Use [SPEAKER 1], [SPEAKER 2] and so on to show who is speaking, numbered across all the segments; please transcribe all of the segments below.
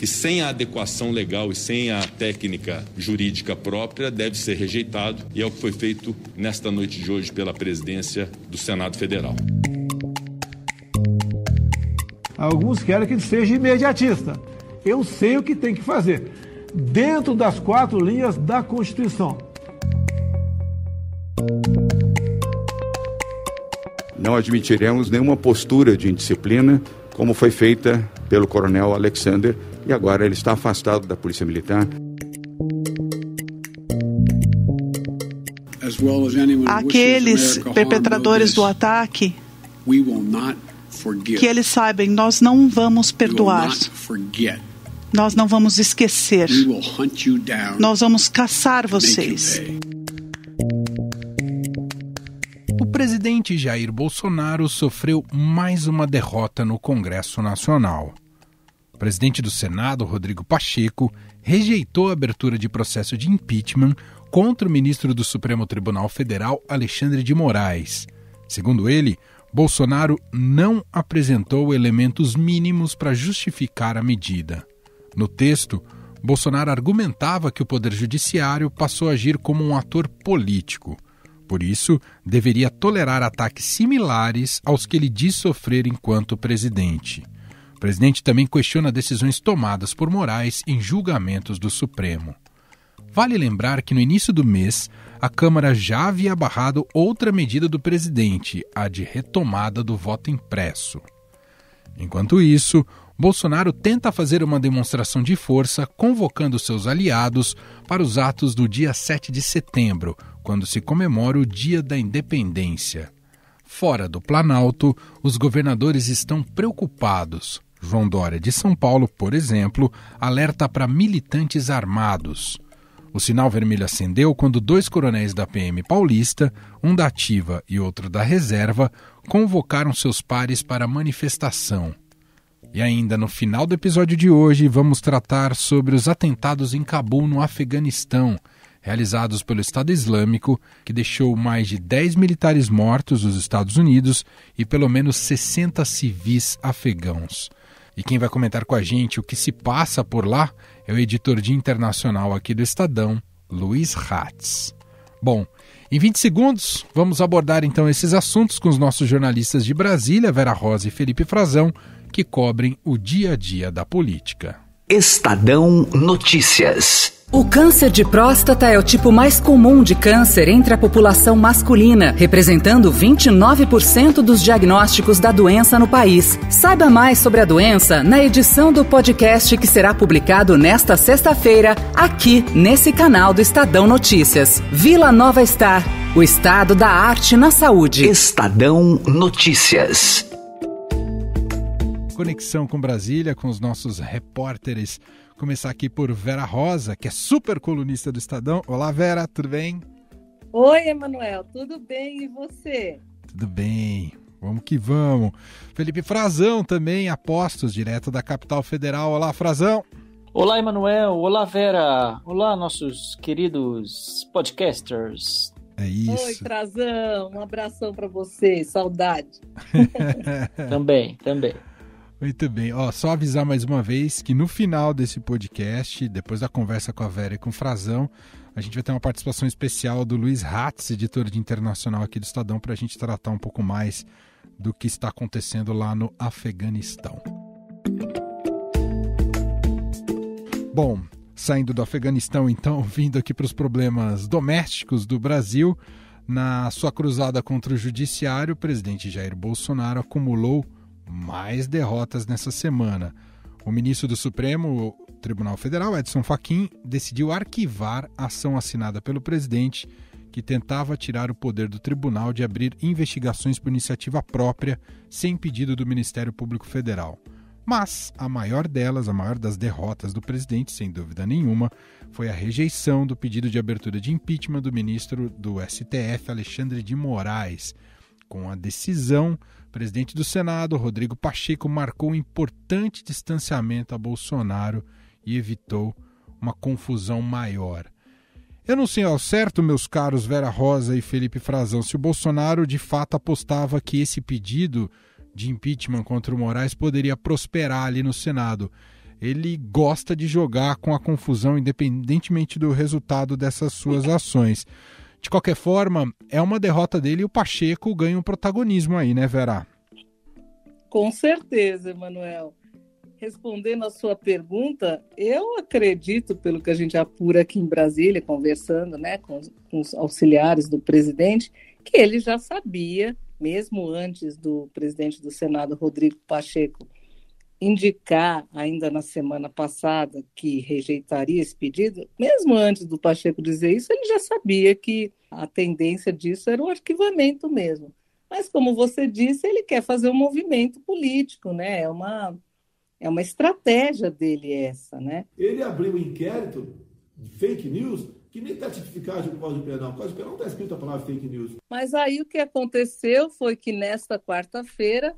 [SPEAKER 1] sem a adequação legal e sem a técnica jurídica própria deve ser rejeitado, e é o que foi feito nesta noite de hoje pela presidência do Senado Federal.
[SPEAKER 2] Alguns querem que ele seja imediatista. Eu sei o que tem que fazer, dentro das 4 linhas da Constituição.
[SPEAKER 3] Não admitiremos nenhuma postura de indisciplina, como foi feita pelo coronel Alexander, e agora ele está afastado da Polícia Militar.
[SPEAKER 4] Aqueles perpetradores do ataque, que eles saibam, nós não vamos perdoar. Nós não vamos esquecer. Nós vamos caçar vocês.
[SPEAKER 5] O presidente Jair Bolsonaro sofreu mais uma derrota no Congresso Nacional. O presidente do Senado, Rodrigo Pacheco, rejeitou a abertura de processo de impeachment contra o ministro do Supremo Tribunal Federal, Alexandre de Moraes. Segundo ele, Bolsonaro não apresentou elementos mínimos para justificar a medida. No texto, Bolsonaro argumentava que o Poder Judiciário passou a agir como um ator político. Por isso, deveria tolerar ataques similares aos que ele diz sofrer enquanto presidente. O presidente também questiona decisões tomadas por Moraes em julgamentos do Supremo. Vale lembrar que no início do mês, a Câmara já havia barrado outra medida do presidente, a de retomada do voto impresso. Enquanto isso, Bolsonaro tenta fazer uma demonstração de força, convocando seus aliados para os atos do dia 7 de setembro, quando se comemora o Dia da Independência. Fora do Planalto, os governadores estão preocupados. João Dória de São Paulo, por exemplo, alerta para militantes armados. O sinal vermelho acendeu quando 2 coronéis da PM paulista, um da ativa e outro da reserva, convocaram seus pares para a manifestação. E ainda no final do episódio de hoje, vamos tratar sobre os atentados em Cabul, no Afeganistão, realizados pelo Estado Islâmico, que deixou mais de 10 militares mortos dos Estados Unidos e pelo menos 60 civis afegãos. E quem vai comentar com a gente o que se passa por lá é o editor de internacional aqui do Estadão, Luiz Hatz. Bom, em 20 segundos, vamos abordar então esses assuntos com os nossos jornalistas de Brasília, Vera Rosa e Felipe Frazão, que cobrem o dia a dia da política.
[SPEAKER 6] Estadão Notícias.
[SPEAKER 7] O câncer de próstata é o tipo mais comum de câncer entre a população masculina, representando 29% dos diagnósticos da doença no país. Saiba mais sobre a doença na edição do podcast que será publicado nesta sexta-feira, aqui nesse canal do Estadão Notícias. Vila Nova Star, o estado da arte na saúde.
[SPEAKER 6] Estadão Notícias.
[SPEAKER 5] Conexão com Brasília, com os nossos repórteres. Começar aqui por Vera Rosa, que é super colunista do Estadão. Olá, Vera, tudo bem?
[SPEAKER 8] Oi, Emanuel, tudo bem? E você?
[SPEAKER 5] Tudo bem, vamos que vamos. Felipe Frazão também, apostos, direto da capital federal. Olá, Frazão.
[SPEAKER 9] Olá, Emanuel. Olá, Vera. Olá, nossos queridos podcasters.
[SPEAKER 5] É isso.
[SPEAKER 8] Oi, Frazão, um abração para você, saudade.
[SPEAKER 9] Também.
[SPEAKER 5] Muito bem. Só avisar mais uma vez que no final desse podcast, depois da conversa com a Vera e com o Frazão, a gente vai ter uma participação especial do Luiz Hatz, editor de internacional aqui do Estadão, para a gente tratar um pouco mais do que está acontecendo lá no Afeganistão. Bom, saindo do Afeganistão, então, vindo aqui para os problemas domésticos do Brasil, na sua cruzada contra o judiciário, o presidente Jair Bolsonaro acumulou mais derrotas nessa semana. O ministro do Supremo Tribunal Federal, Edson Fachin, decidiu arquivar a ação assinada pelo presidente que tentava tirar o poder do tribunal de abrir investigações por iniciativa própria sem pedido do Ministério Público Federal. Mas a maior das derrotas do presidente, sem dúvida nenhuma, foi a rejeição do pedido de abertura de impeachment do ministro do STF, Alexandre de Moraes. Com a decisão, o presidente do Senado, Rodrigo Pacheco, marcou um importante distanciamento a Bolsonaro e evitou uma confusão maior. Eu não sei ao certo, meus caros Vera Rosa e Felipe Frazão, se o Bolsonaro de fato apostava que esse pedido de impeachment contra o Moraes poderia prosperar ali no Senado. ele gosta de jogar com a confusão, independentemente do resultado dessas suas ações. De qualquer forma, é uma derrota dele e o Pacheco ganha um protagonismo aí, né, Vera?
[SPEAKER 8] Com certeza, Emanuel. Respondendo a sua pergunta, eu acredito, pelo que a gente apura aqui em Brasília, conversando, né, com os auxiliares do presidente, que ele já sabia, mesmo antes do presidente do Senado, Rodrigo Pacheco, indicar ainda na semana passada que rejeitaria esse pedido, mesmo antes do Pacheco dizer isso, ele já sabia que a tendência disso era o arquivamento mesmo. Mas, como você disse, ele quer fazer um movimento político, né? É uma estratégia dele essa, né?
[SPEAKER 2] Ele abriu um inquérito de fake news que nem está tipificado no Código Penal. O Código Penal não está escrito a palavra fake news.
[SPEAKER 8] Mas aí o que aconteceu foi que nesta quarta-feira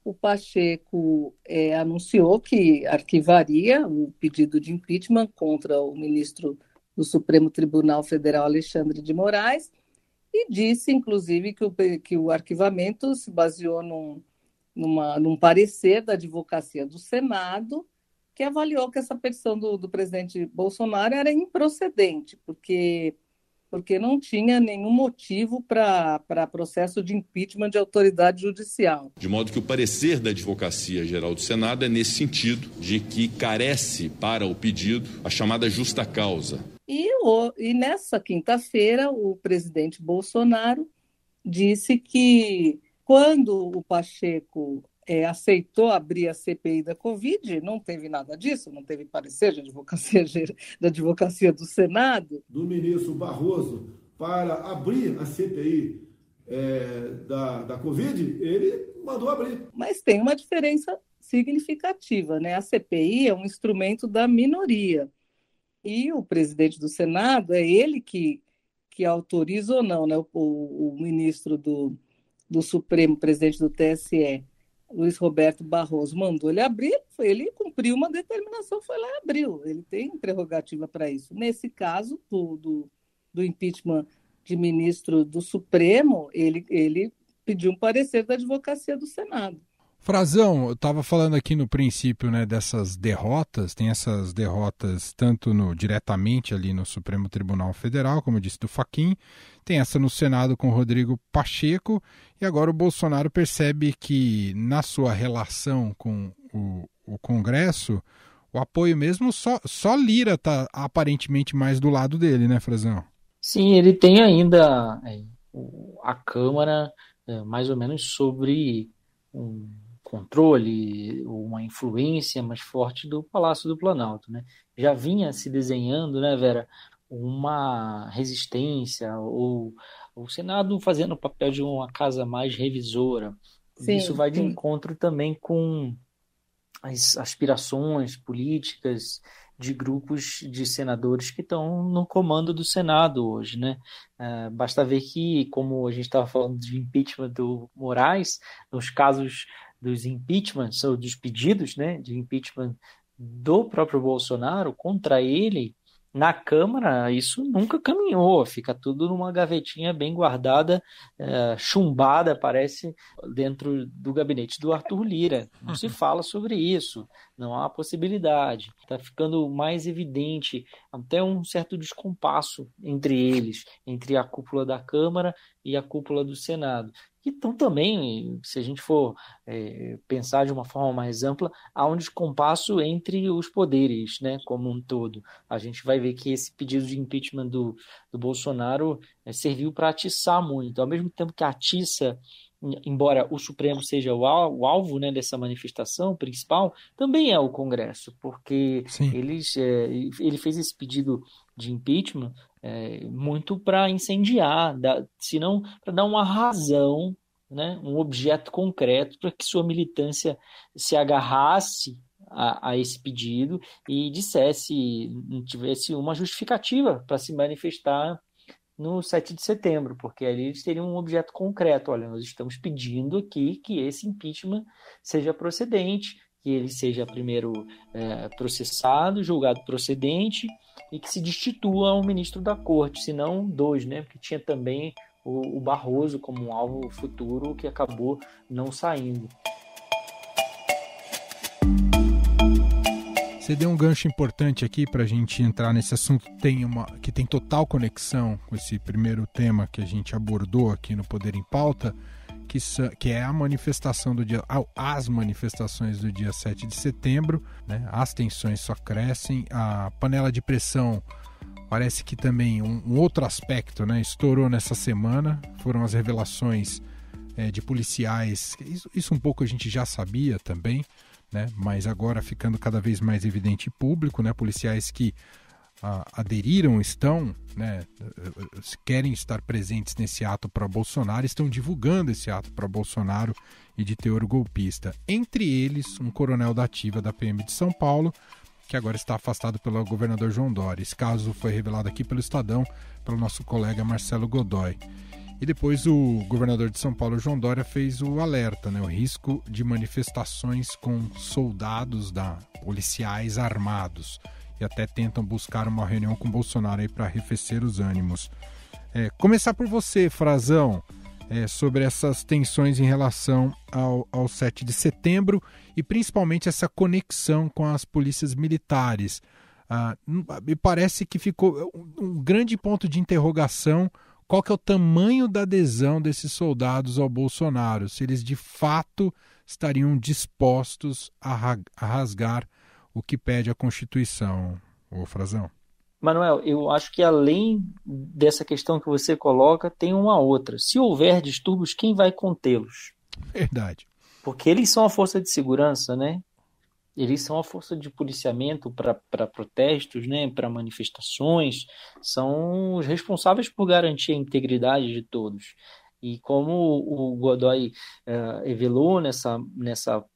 [SPEAKER 8] o Pacheco anunciou que arquivaria o pedido de impeachment contra o ministro do Supremo Tribunal Federal, Alexandre de Moraes, e disse, inclusive, que o arquivamento se baseou num parecer da Advocacia do Senado, que avaliou que essa petição do presidente Bolsonaro era improcedente, porque não tinha nenhum motivo para processo de impeachment de autoridade judicial.
[SPEAKER 1] De modo que o parecer da Advocacia Geral do Senado é nesse sentido, de que carece para o pedido a chamada justa causa.
[SPEAKER 8] E nessa quinta-feira, o presidente Bolsonaro disse que quando o Pacheco aceitou abrir a CPI da Covid, não teve nada disso, não teve parecer da Advocacia do Senado.
[SPEAKER 2] Do ministro Barroso para abrir a CPI da Covid, ele mandou abrir.
[SPEAKER 8] Mas tem uma diferença significativa, né? A CPI é um instrumento da minoria. E o presidente do Senado é ele que autoriza ou não, né? O ministro do Supremo, presidente do TSE, Luiz Roberto Barroso, mandou ele abrir, ele cumpriu uma determinação, foi lá e abriu. Ele tem prerrogativa para isso. Nesse caso, do impeachment de ministro do Supremo, ele pediu um parecer da Advocacia do Senado.
[SPEAKER 5] Frazão, eu estava falando aqui no princípio, né, dessas derrotas, tem essas derrotas tanto diretamente ali no Supremo Tribunal Federal, como eu disse, do Fachin, tem essa no Senado com o Rodrigo Pacheco, e agora o Bolsonaro percebe que na sua relação com o Congresso, o apoio mesmo, só Lira está aparentemente mais do lado dele, né, Frazão?
[SPEAKER 9] Sim, ele tem ainda a Câmara mais ou menos sobre um controle, uma influência mais forte do Palácio do Planalto, né? Já vinha se desenhando, né, Vera, uma resistência, ou o Senado fazendo o papel de uma casa mais revisora. Sim, isso vai de encontro também com as aspirações políticas de grupos de senadores que estão no comando do Senado hoje, né? Basta ver que, como a gente estava falando de impeachment do Moraes, nos casos dos impeachments, ou dos pedidos, né, de impeachment do próprio Bolsonaro contra ele, na Câmara, isso nunca caminhou, fica tudo numa gavetinha bem guardada, chumbada, parece, dentro do gabinete do Arthur Lira. Não se fala sobre isso, não há possibilidade. Está ficando mais evidente até um certo descompasso entre eles, entre a cúpula da Câmara e a cúpula do Senado. Então também, se a gente for pensar de uma forma mais ampla, há um descompasso entre os poderes, né, como um todo. A gente vai ver que esse pedido de impeachment do Bolsonaro serviu para atiçar muito. Ao mesmo tempo que atiça, embora o Supremo seja o alvo, né, dessa manifestação principal, também é o Congresso, porque ele fez esse pedido de impeachment muito para incendiar, se não para dar uma razão, né, um objeto concreto para que sua militância se agarrasse a esse pedido e tivesse uma justificativa para se manifestar no 7 de setembro, porque ali eles teriam um objeto concreto. Olha, nós estamos pedindo aqui que esse impeachment seja procedente, que ele seja primeiro processado, julgado procedente e que se destitua um ministro da corte, se não dois, né? Porque tinha também o Barroso como um alvo futuro que acabou não saindo.
[SPEAKER 5] Você deu um gancho importante aqui para a gente entrar nesse assunto que tem total conexão com esse primeiro tema que a gente abordou aqui no Poder em Pauta, que é a manifestação do dia, as manifestações do dia 7 de setembro, né? As tensões só crescem, a panela de pressão parece que também um outro aspecto, né, estourou nessa semana, foram as revelações de policiais, isso um pouco a gente já sabia também, né, mas agora ficando cada vez mais evidente e público, né, policiais que aderiram, querem estar presentes nesse ato pró-Bolsonaro, estão divulgando esse ato pró-Bolsonaro e de teor golpista. Entre eles, um coronel da ativa da PM de São Paulo, que agora está afastado pelo governador João Dória. Esse caso foi revelado aqui pelo Estadão, pelo nosso colega Marcelo Godoy. E depois o governador de São Paulo, João Dória, fez o alerta, né, o risco de manifestações com soldados policiais armados. E até tentam buscar uma reunião com Bolsonaro aí para arrefecer os ânimos. Começar por você, Frazão, sobre essas tensões em relação ao 7 de setembro e principalmente essa conexão com as polícias militares. Me parece que ficou um grande ponto de interrogação qual que é o tamanho da adesão desses soldados ao Bolsonaro, se eles de fato estariam dispostos a rasgar o que pede a Constituição, ô Frazão.
[SPEAKER 9] Manuel, eu acho que além dessa questão que você coloca, tem uma outra. Se houver distúrbios, quem vai contê-los?
[SPEAKER 5] Verdade.
[SPEAKER 9] Porque eles são a força de segurança, né? Eles são a força de policiamento para protestos, né? Para manifestações, são os responsáveis por garantir a integridade de todos. E como o Godoy revelou nessa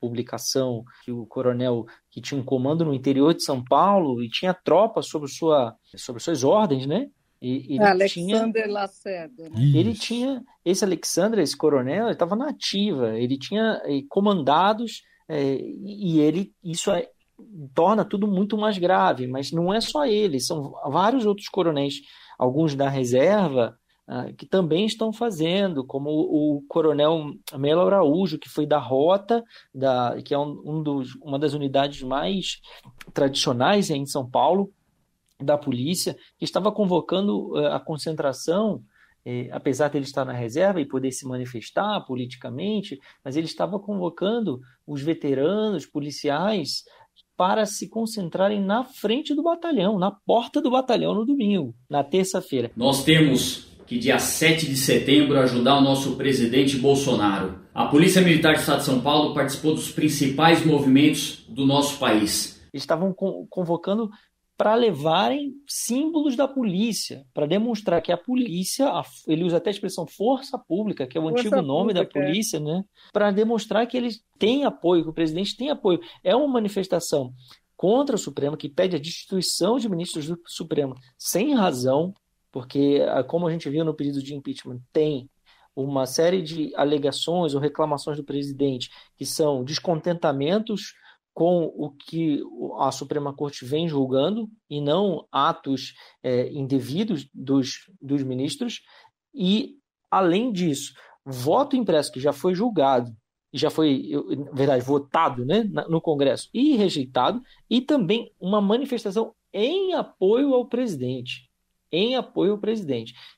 [SPEAKER 9] publicação, que o coronel que tinha um comando no interior de São Paulo e tinha tropa sob suas ordens, né?
[SPEAKER 8] Alexander Lacerda. Né?
[SPEAKER 9] Ele tinha, esse coronel, ele estava na ativa, ele tinha comandados isso torna tudo muito mais grave, mas não é só ele, são vários outros coronéis, alguns da reserva, que também estão fazendo, como o coronel Melo Araújo, que foi da Rota, que é uma das unidades mais tradicionais em São Paulo, da polícia, que estava convocando a concentração, apesar de ele estar na reserva e poder se manifestar politicamente, mas ele estava convocando os veteranos policiais para se concentrarem na frente do batalhão, na porta do batalhão no domingo, na terça-feira.
[SPEAKER 10] Nós temos que dia 7 de setembro ajudar o nosso presidente Bolsonaro. A Polícia Militar do Estado de São Paulo participou dos principais movimentos do nosso país.
[SPEAKER 9] Eles estavam convocando para levarem símbolos da polícia, para demonstrar que a polícia, ele usa até a expressão força pública, que é o antigo nome da polícia, né? Para demonstrar que eles têm apoio, que o presidente tem apoio. É uma manifestação contra o Supremo, que pede a destituição de ministros do Supremo sem razão, porque, como a gente viu no pedido de impeachment, tem uma série de alegações ou reclamações do presidente que são descontentamentos com o que a Suprema Corte vem julgando e não atos indevidos dos ministros. E, além disso, voto impresso que já foi julgado, e já foi, na verdade, votado, né, no Congresso e rejeitado, e também uma manifestação em apoio ao presidente.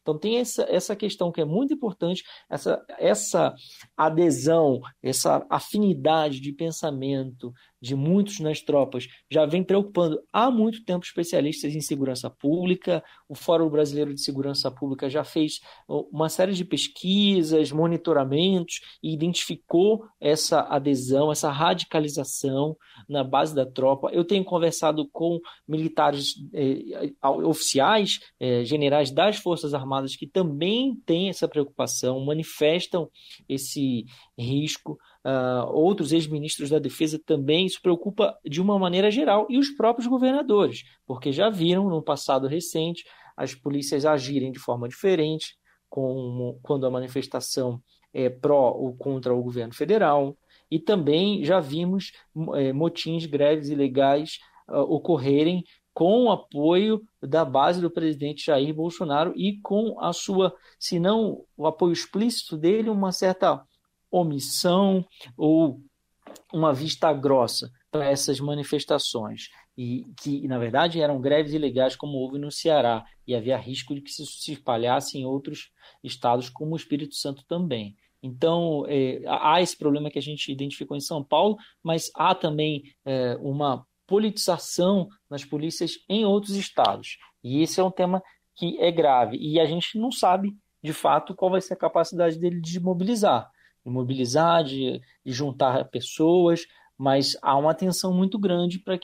[SPEAKER 9] Então tem essa questão que é muito importante, essa adesão, essa afinidade de pensamento de muitos nas tropas já vem preocupando há muito tempo especialistas em segurança pública. O Fórum Brasileiro de Segurança Pública já fez uma série de pesquisas, monitoramentos e identificou essa adesão, essa radicalização na base da tropa. Eu tenho conversado com militares oficiais, generais das Forças Armadas que também têm essa preocupação, manifestam esse risco. Outros ex-ministros da Defesa também se preocupam de uma maneira geral, e os próprios governadores, porque já viram no passado recente as polícias agirem de forma diferente quando a manifestação é pró ou contra o governo federal, e também já vimos motins, greves ilegais ocorrerem com o apoio da base do presidente Jair Bolsonaro e com a sua, se não o apoio explícito dele, uma certa omissão ou uma vista grossa para essas manifestações, e que, na verdade, eram greves ilegais, como houve no Ceará, e havia risco de que isso se espalhasse em outros estados, como o Espírito Santo também. Então, há esse problema que a gente identificou em São Paulo, mas há também uma politização nas polícias em outros estados. E esse é um tema que é grave. E a gente não sabe, de fato, qual vai ser a capacidade dele de mobilizar, de juntar pessoas, mas há uma tensão muito grande para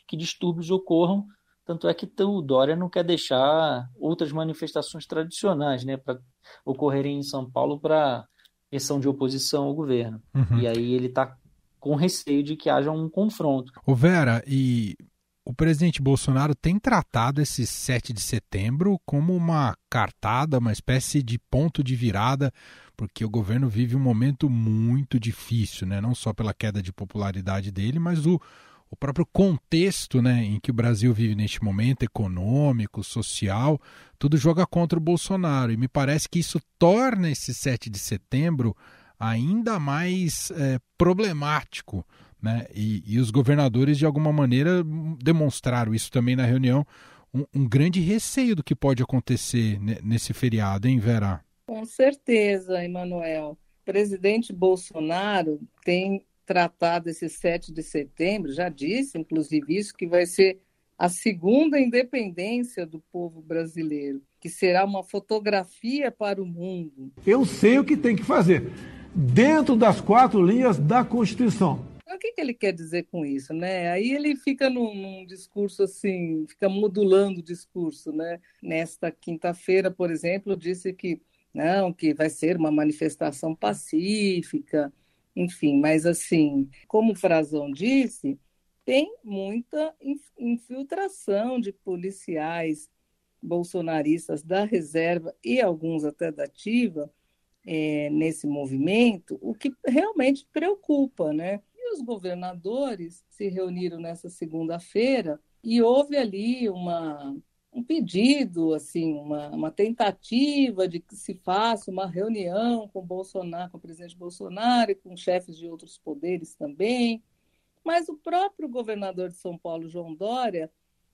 [SPEAKER 9] que distúrbios ocorram. Tanto é que o Dória não quer deixar outras manifestações tradicionais, né, para ocorrerem em São Paulo para questão de oposição ao governo.
[SPEAKER 5] Uhum.
[SPEAKER 9] E aí ele está com receio de que haja um confronto.
[SPEAKER 5] Ô Vera, e o presidente Bolsonaro tem tratado esse 7 de setembro como uma cartada, uma espécie de ponto de virada, porque o governo vive um momento muito difícil, né? Não só pela queda de popularidade dele, mas o próprio contexto, né, em que o Brasil vive neste momento, econômico, social, tudo joga contra o Bolsonaro. E me parece que isso torna esse 7 de setembro ainda mais problemático, né? E os governadores, de alguma maneira, demonstraram isso também na reunião, um grande receio do que pode acontecer nesse feriado, hein, Vera?
[SPEAKER 8] Com certeza, Emanuel. O presidente Bolsonaro tem tratado esse 7 de setembro, já disse, inclusive, isso, que vai ser a segunda independência do povo brasileiro, que será uma fotografia para o mundo.
[SPEAKER 2] Eu sei o que tem que fazer, dentro das 4 linhas da Constituição.
[SPEAKER 8] O que ele quer dizer com isso, né? Aí ele fica num discurso assim, fica modulando o discurso, né? Nesta quinta-feira, por exemplo, disse que não, que vai ser uma manifestação pacífica, enfim, mas assim, como o Frazão disse, tem muita infiltração de policiais bolsonaristas da reserva e alguns até da ativa nesse movimento, o que realmente preocupa, né? E os governadores se reuniram nessa segunda-feira e houve ali um pedido, assim, uma tentativa de que se faça uma reunião com Bolsonaro, com o presidente Bolsonaro e com chefes de outros poderes também. Mas o próprio governador de São Paulo, João Dória,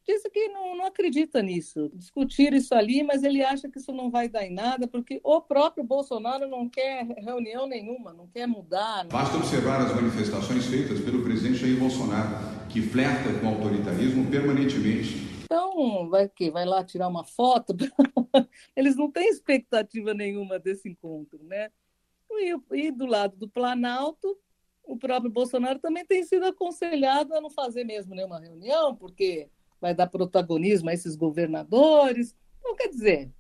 [SPEAKER 8] disse que não acredita nisso. Discutiram isso ali, mas ele acha que isso não vai dar em nada, porque o próprio Bolsonaro não quer reunião nenhuma, não quer mudar.
[SPEAKER 3] Basta observar as manifestações feitas pelo presidente Jair Bolsonaro, que flerta com o autoritarismo permanentemente.
[SPEAKER 8] Então, vai lá tirar uma foto? Eles não têm expectativa nenhuma desse encontro, né? E do lado do Planalto, o próprio Bolsonaro também tem sido aconselhado a não fazer mesmo nenhuma reunião, porque vai dar protagonismo a esses governadores. Então, quer dizer,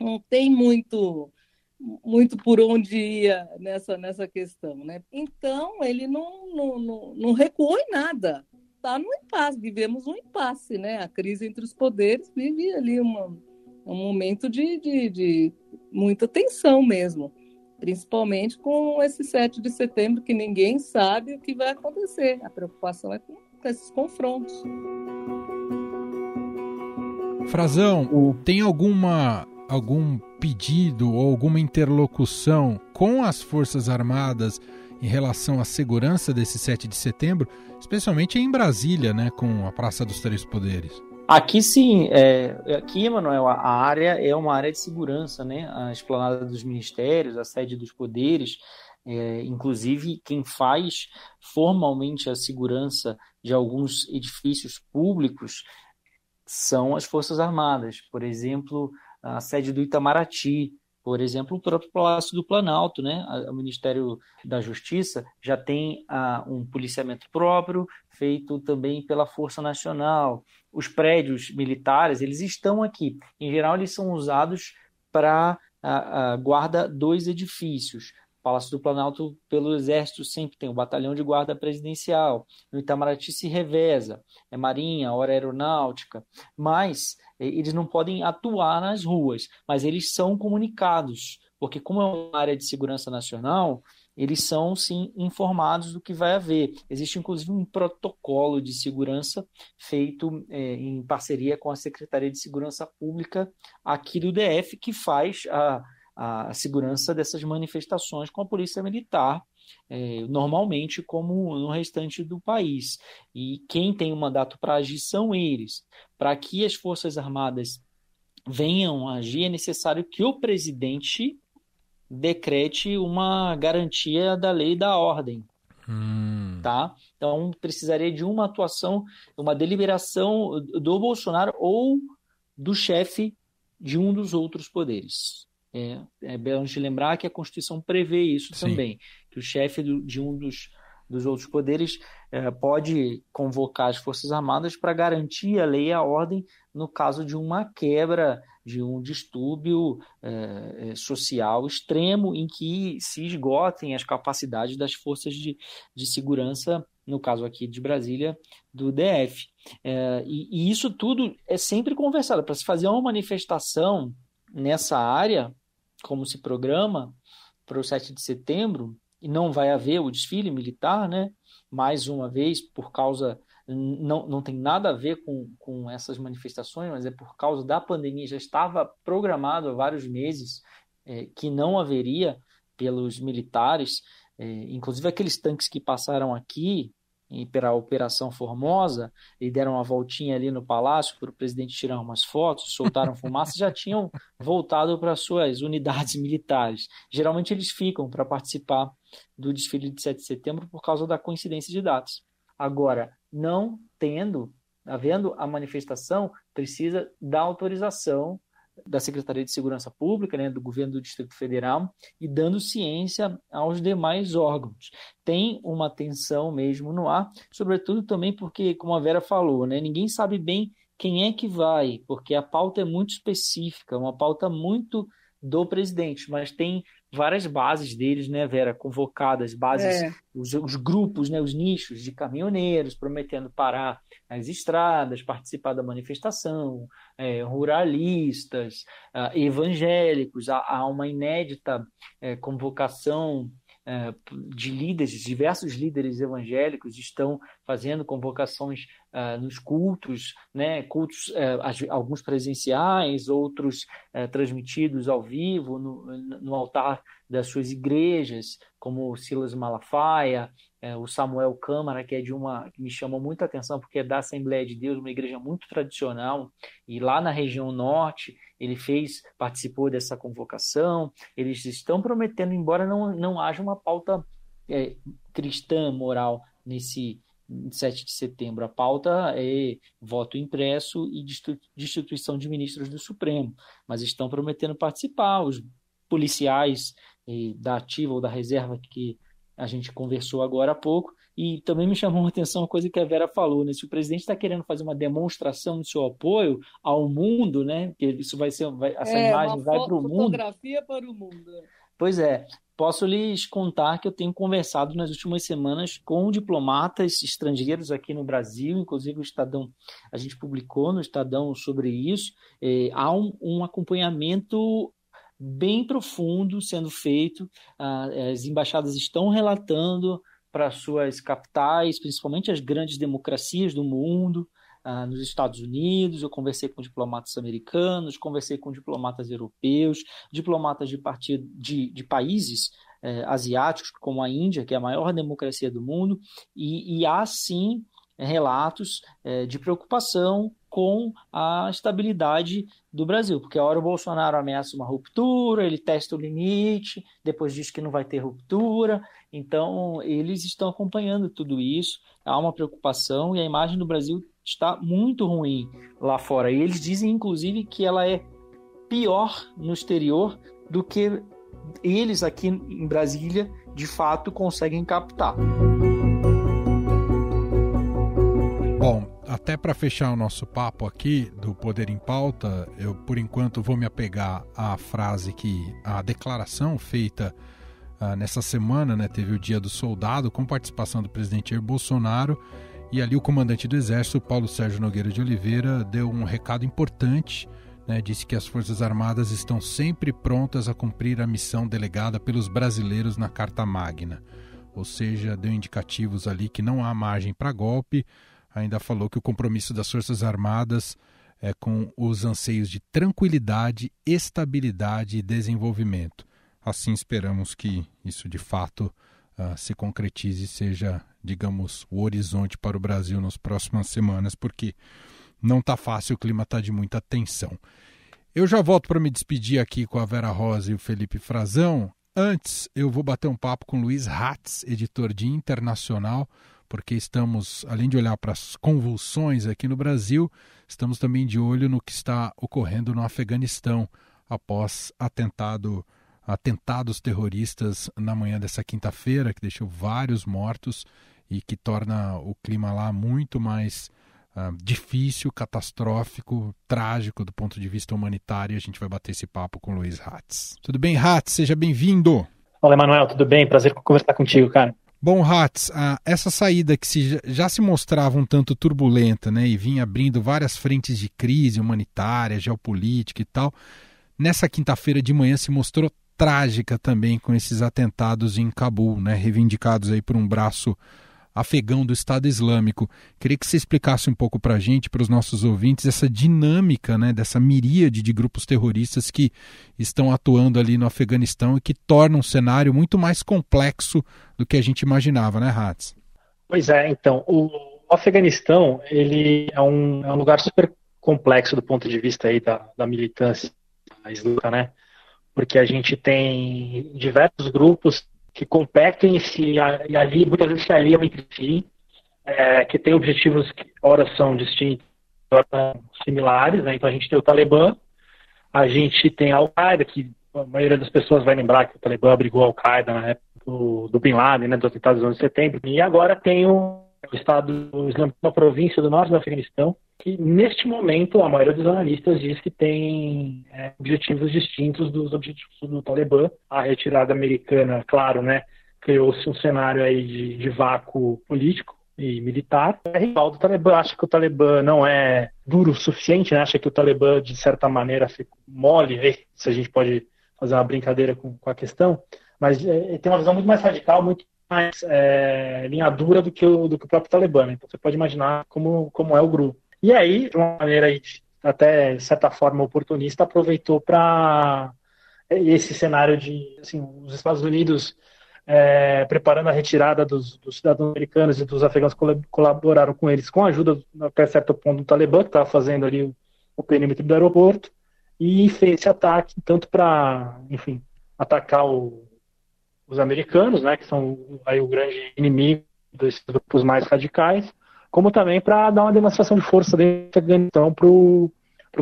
[SPEAKER 8] não tem muito por onde ir nessa questão, né? Então, ele não recuou em nada. Está no impasse, vivemos um impasse, né? A crise entre os poderes vive ali um momento de muita tensão mesmo, principalmente com esse 7 de setembro, que ninguém sabe o que vai acontecer. A preocupação é com esses confrontos.
[SPEAKER 5] Frazão, tem algum pedido ou alguma interlocução com as Forças Armadas em relação à segurança desse 7 de setembro, especialmente em Brasília, né, com a Praça dos Três Poderes?
[SPEAKER 9] Aqui sim, aqui, Emanuel, a área é uma área de segurança, né? A esplanada dos ministérios, a sede dos poderes, inclusive quem faz formalmente a segurança de alguns edifícios públicos são as Forças Armadas, por exemplo, a sede do Itamaraty, por exemplo, o próprio Palácio do Planalto, né? O Ministério da Justiça já tem um policiamento próprio, feito também pela Força Nacional. Os prédios militares, eles estão aqui. Em geral, eles são usados para a guarda dos edifícios. O Palácio do Planalto, pelo Exército, sempre tem o Batalhão de Guarda Presidencial. No Itamaraty se reveza, é Marinha, hora Aeronáutica, mas eles não podem atuar nas ruas, mas eles são comunicados, porque como é uma área de segurança nacional, eles são, sim, informados do que vai haver. Existe, inclusive, um protocolo de segurança feito em parceria com a Secretaria de Segurança Pública aqui do DF, que faz a segurança dessas manifestações com a Polícia Militar normalmente como no restante do país. E quem tem um mandato para agir são eles. Para que as Forças Armadas venham a agir, é necessário que o presidente decrete uma garantia da lei e da ordem. Tá? Então, precisaria de uma atuação, uma deliberação do Bolsonaro ou do chefe de um dos outros poderes. É bom de lembrar que a Constituição prevê isso também, que o chefe de um dos outros poderes pode convocar as Forças Armadas para garantir a lei e a ordem no caso de uma quebra, de um distúrbio social extremo em que se esgotem as capacidades das forças de segurança, no caso aqui de Brasília, do DF. E isso tudo é sempre conversado. Para se fazer uma manifestação nessa área, como se programa para o 7 de setembro, e não vai haver o desfile militar, né? Mais uma vez, por causa... Não tem nada a ver com essas manifestações, mas é por causa da pandemia. Já estava programado há vários meses que não haveria pelos militares, inclusive aqueles tanques que passaram aqui para a Operação Formosa e deram uma voltinha ali no palácio para o presidente tirar umas fotos, soltaram fumaça, já tinham voltado para suas unidades militares. Geralmente eles ficam para participar do desfile de 7 de setembro por causa da coincidência de datas. Agora, não havendo a manifestação, precisa da autorização da Secretaria de Segurança Pública, né, do governo do Distrito Federal, e dando ciência aos demais órgãos. Tem uma tensão mesmo no ar, sobretudo também porque, como a Vera falou, né, ninguém sabe bem quem é que vai, porque a pauta é muito específica, uma pauta muito do presidente, mas tem várias bases deles, né, Vera, convocadas, bases, os grupos, né, os nichos de caminhoneiros prometendo parar nas estradas, participar da manifestação, ruralistas, evangélicos. Há uma inédita convocação de líderes, diversos líderes evangélicos estão fazendo convocações nos cultos, né, cultos alguns presenciais, outros transmitidos ao vivo no altar das suas igrejas, como o Silas Malafaia, o Samuel Câmara, que que me chamou muita atenção porque é da Assembleia de Deus, uma igreja muito tradicional, e lá na região norte ele participou dessa convocação. Eles estão prometendo, embora não haja uma pauta cristã, moral, nesse 7 de setembro. A pauta é voto impresso e destituição de ministros do Supremo, mas estão prometendo participar. Os policiais da ativa ou da reserva que a gente conversou agora há pouco. E também me chamou a atenção uma coisa que a Vera falou, né? Se o presidente está querendo fazer uma demonstração do seu apoio ao mundo, né? Que isso essa imagem vai para o mundo.
[SPEAKER 8] Fotografia para o mundo.
[SPEAKER 9] Pois é. Posso lhes contar que eu tenho conversado nas últimas semanas com diplomatas estrangeiros aqui no Brasil, inclusive o Estadão, a gente publicou no Estadão sobre isso. Há um acompanhamento bem profundo sendo feito, as embaixadas estão relatando para suas capitais, principalmente as grandes democracias do mundo, nos Estados Unidos. Eu conversei com diplomatas americanos, conversei com diplomatas europeus, diplomatas de países asiáticos, como a Índia, que é a maior democracia do mundo, e há sim relatos de preocupação com a estabilidade do Brasil, porque a hora o Bolsonaro ameaça uma ruptura, ele testa o limite, depois diz que não vai ter ruptura. Então eles estão acompanhando tudo isso, há uma preocupação e a imagem do Brasil está muito ruim lá fora, e eles dizem inclusive que ela é pior no exterior do que eles aqui em Brasília de fato conseguem captar.
[SPEAKER 5] Bom, até para fechar o nosso papo aqui do Poder em Pauta, eu por enquanto vou me apegar à frase a declaração feita nessa semana, né, teve o Dia do Soldado com participação do presidente Jair Bolsonaro, e ali o comandante do Exército, Paulo Sérgio Nogueira de Oliveira, deu um recado importante, né, disse que as Forças Armadas estão sempre prontas a cumprir a missão delegada pelos brasileiros na Carta Magna, ou seja, deu indicativos ali que não há margem para golpe. Ainda falou que o compromisso das Forças Armadas é com os anseios de tranquilidade, estabilidade e desenvolvimento. Assim esperamos que isso de fato se concretize e seja, digamos, o horizonte para o Brasil nas próximas semanas, porque não está fácil, o clima está de muita tensão. Eu já volto para me despedir aqui com a Vera Rosa e o Felipe Frazão. Antes, eu vou bater um papo com o Luiz Hatz, editor de Internacional, porque estamos, além de olhar para as convulsões aqui no Brasil, estamos também de olho no que está ocorrendo no Afeganistão após atentados terroristas na manhã dessa quinta-feira, que deixou vários mortos e que torna o clima lá muito mais difícil, catastrófico, trágico do ponto de vista humanitário. A gente vai bater esse papo com o Luiz Hatz. Tudo bem, Hatz? Seja bem-vindo.
[SPEAKER 11] Olá, Emanuel, tudo bem? Prazer conversar contigo, cara.
[SPEAKER 5] Bom, Hatz, essa saída que já se mostrava um tanto turbulenta, né, e vinha abrindo várias frentes de crise humanitária, geopolítica e tal, nessa quinta-feira de manhã se mostrou trágica também com esses atentados em Cabul, né, reivindicados aí por um braço afegão do Estado Islâmico. Queria que você explicasse um pouco para a gente, para os nossos ouvintes, essa dinâmica, né, dessa miríade de grupos terroristas que estão atuando ali no Afeganistão e que tornam um cenário muito mais complexo do que a gente imaginava, né, Hatz?
[SPEAKER 11] Pois é, então, o Afeganistão, ele é um lugar super complexo do ponto de vista aí da militância islâmica, né, porque a gente tem diversos grupos que competem e ali muitas vezes se aliam entre si, que têm objetivos que ora são distintos, ora são similares, né? Então a gente tem o Talibã, a gente tem a Al-Qaeda, que a maioria das pessoas vai lembrar que o Talibã abrigou a Al-Qaeda na época do Bin Laden, né, dos atentados do 11 de setembro, e agora tem o Estado Islâmico na província do norte do Afeganistão, que neste momento a maioria dos analistas diz que tem objetivos distintos dos objetivos do Talibã. A retirada americana, claro, né, criou-se um cenário aí de vácuo político e militar. É rival do Talibã, acha que o Talibã não é duro o suficiente, né, acha que o Talibã de certa maneira fica mole, se a gente pode fazer uma brincadeira com a questão, mas tem uma visão muito mais radical, muito mais linha dura do que o próprio Talibã, né? Então você pode imaginar como é o grupo. E aí, de uma maneira até, de certa forma, oportunista, aproveitou para esse cenário de, assim, os Estados Unidos preparando a retirada dos cidadãos americanos e dos afegãos que colaboraram com eles, com a ajuda, até certo ponto, do Talibã, que estava fazendo ali o perímetro do aeroporto, e fez esse ataque, tanto para, enfim, atacar os americanos, né, que são aí o grande inimigo desses grupos mais radicais, como também para dar uma demonstração de força dentro do Afeganistão para o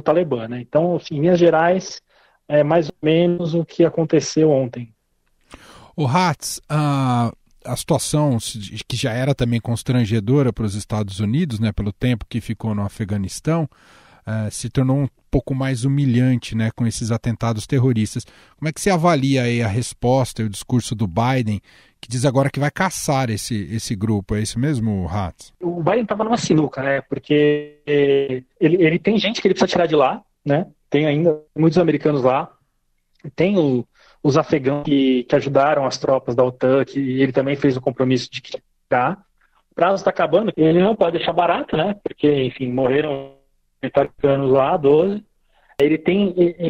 [SPEAKER 11] Talibã, né? Então, assim, em Minas Gerais, é mais ou menos o que aconteceu ontem.
[SPEAKER 5] O Hatz, a situação que já era também constrangedora para os Estados Unidos, né, pelo tempo que ficou no Afeganistão, se tornou um pouco mais humilhante, né, com esses atentados terroristas. Como é que você avalia aí a resposta e o discurso do Biden, que diz agora que vai caçar esse grupo? É isso mesmo, Hatz?
[SPEAKER 11] O Biden estava numa sinuca, né, porque ele tem gente que ele precisa tirar de lá, né, tem ainda muitos americanos lá, tem os afegãos que ajudaram as tropas da OTAN, que ele também fez o compromisso de tirar. O prazo está acabando, ele não pode deixar barato, né, porque, enfim, morreram americanos lá, 12. Ele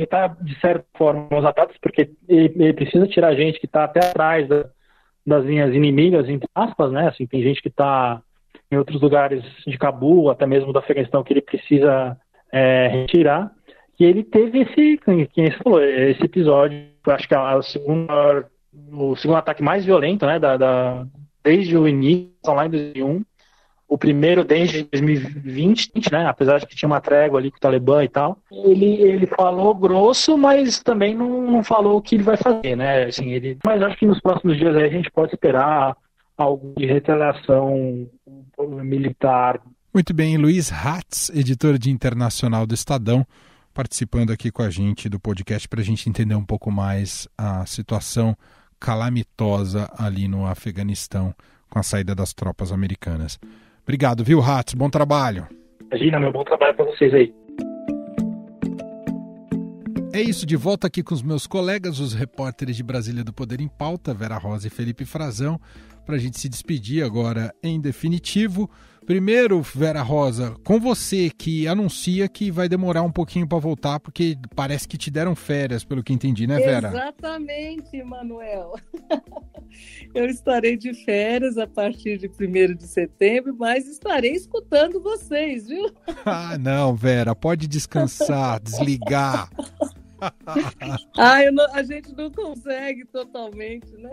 [SPEAKER 11] está, de certa forma, nos ataques, porque ele precisa tirar gente que está até atrás das linhas inimigas, entre aspas, né? Assim, tem gente que está em outros lugares de Cabul, até mesmo do Afeganistão, que ele precisa retirar. E ele teve quem você falou, esse episódio, acho que é o segundo ataque mais violento, né? Desde o início, lá em 2001. O primeiro desde 2020, né, apesar de que tinha uma trégua ali com o Talibã e tal. Ele falou grosso, mas também não falou o que ele vai fazer, né? Assim, mas acho que nos próximos dias aí a gente pode esperar algo de retaliação militar.
[SPEAKER 5] Muito bem, Luiz Hatz, editor de Internacional do Estadão, participando aqui com a gente do podcast para a gente entender um pouco mais a situação calamitosa ali no Afeganistão com a saída das tropas americanas. Obrigado, viu, Hatz? Bom trabalho.
[SPEAKER 11] Imagina, meu bom trabalho para vocês aí.
[SPEAKER 5] É isso, de volta aqui com os meus colegas, os repórteres de Brasília do Poder em Pauta, Vera Rosa e Felipe Frazão, para a gente se despedir agora em definitivo. Primeiro, Vera Rosa, com você que anuncia que vai demorar um pouquinho para voltar, porque parece que te deram férias, pelo que entendi, né, Vera?
[SPEAKER 8] Exatamente, Manuel. Eu estarei de férias a partir de 1º de setembro, mas estarei escutando vocês, viu?
[SPEAKER 5] Ah, não, Vera, pode descansar, desligar.
[SPEAKER 8] A gente não consegue totalmente, né?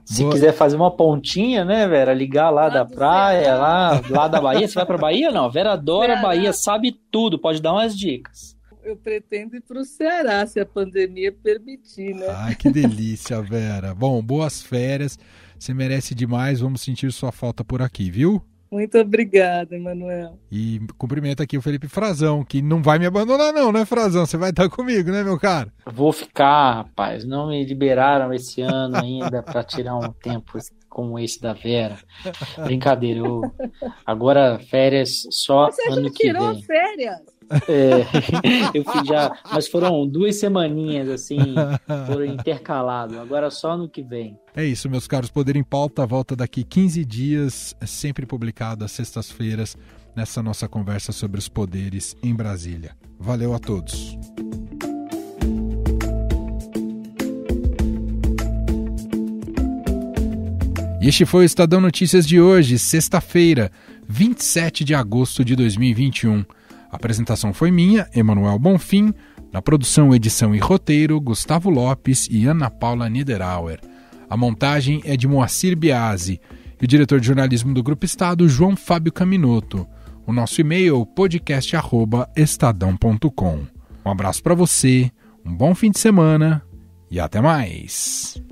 [SPEAKER 9] Se quiser fazer uma pontinha, né, Vera? Ligar lá da praia, lá da Bahia. Você vai pra Bahia ou não? Vera adora a Bahia, sabe tudo, pode dar umas dicas.
[SPEAKER 8] Eu pretendo ir pro Ceará, se a pandemia permitir, né?
[SPEAKER 5] Ai, que delícia, Vera. Bom, boas férias. Você merece demais, vamos sentir sua falta por aqui, viu?
[SPEAKER 8] Muito obrigada, Emanuel.
[SPEAKER 5] E cumprimento aqui o Felipe Frazão, que não vai me abandonar não, né, Frazão? Você vai estar comigo, né, meu cara?
[SPEAKER 9] Vou ficar, rapaz. Não me liberaram esse ano ainda para tirar um tempo como esse da Vera. Brincadeira. Agora férias só ano que vem. Você já tirou
[SPEAKER 8] férias?
[SPEAKER 9] Eu fiz já, mas foram 2 semaninhas assim, foram intercalados, agora só ano que vem.
[SPEAKER 5] É isso, meus caros, Poder em Pauta volta daqui 15 dias, sempre publicado às sextas-feiras, nessa nossa conversa sobre os poderes em Brasília. Valeu a todos. E este foi o Estadão Notícias de hoje, sexta-feira, 27 de agosto de 2021. A apresentação foi minha, Emanuel Bonfim, na produção, edição e roteiro, Gustavo Lopes e Ana Paula Niederauer. A montagem é de Moacir Biasi e o diretor de jornalismo do Grupo Estado, João Fábio Caminoto. O nosso e-mail, podcast@estadão.com. Um abraço para você, um bom fim de semana e até mais!